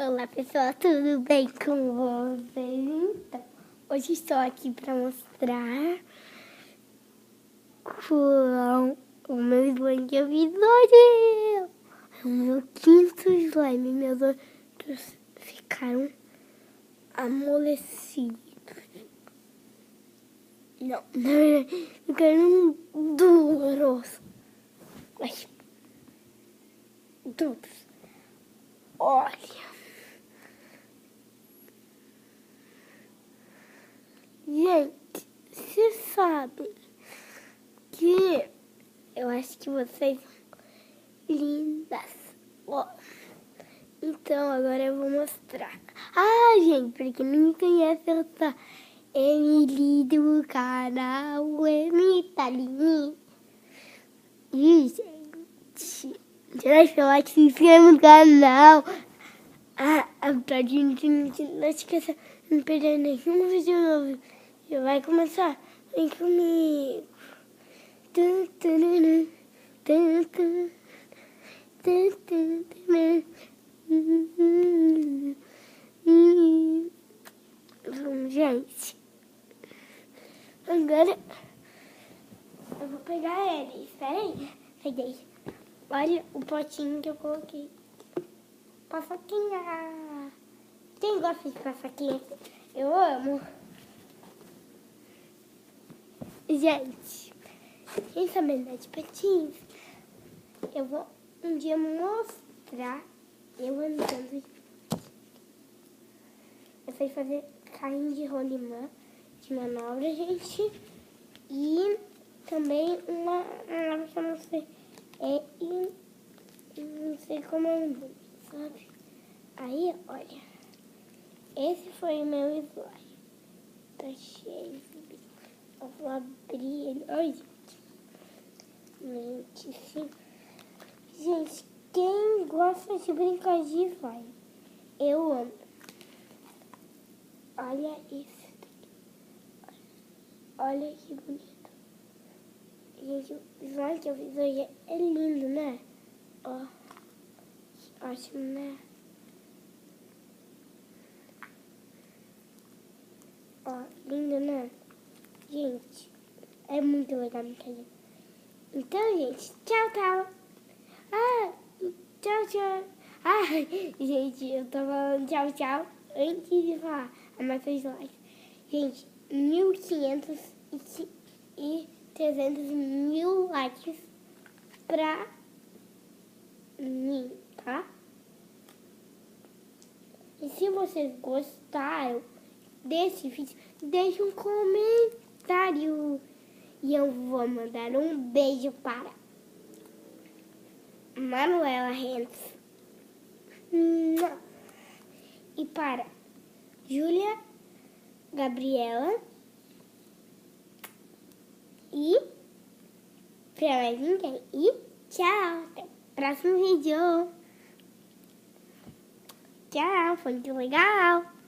Olá pessoal, tudo bem com vocês? Então, hoje estou aqui para mostrar o meu slime que eu fiz hoje. É o meu quinto slime. Meus outros ficaram amolecidos. Não, ficaram duros. Mas, duros. Olha. Gente, vocês sabem que eu acho que vocês são lindas. Ó, então agora eu vou mostrar. Ah, gente, pra quem não me conhece, eu sou Emily do canal Emily. E, gente, deixa o like, se inscreva no canal. Pra gente não esqueça de não perder nenhum vídeo novo. Já vai começar. Vem comigo. Vamos, gente. Agora eu vou pegar ele. Espera aí. Peguei. Olha o potinho que eu coloquei. Paçoquinha. Quem gosta de paçoquinha? Eu amo. Gente, quem sabe andar de patins? Eu vou um dia mostrar eu andando de patins. Eu sei fazer carrinho de rolimã, de manobra, gente. E também uma manobra que eu não sei. Não sei como é o nome, sabe? Aí, olha. Esse foi o meu slime. Tá cheio. Eu vou abrir ele. Ai, gente, sim. Gente, quem gosta de brincar de slime? Eu amo. Olha isso daqui. Olha que bonito. Gente, o slime que eu fiz hoje é lindo, né? Ó, ótimo, né? Ó, lindo, né? Gente, é muito legal a brincadeira. Então, gente, tchau, tchau. Tchau, tchau. Gente, eu tô falando tchau, tchau antes de falar a nossa slide. Gente, 1.500 e 300 mil likes pra mim, tá? E se vocês gostaram desse vídeo, deixe um comentário. E eu vou mandar um beijo para Manuela Rentes e para Júlia, Gabriela e para mais ninguém. E tchau, até o próximo vídeo. Tchau, foi muito legal.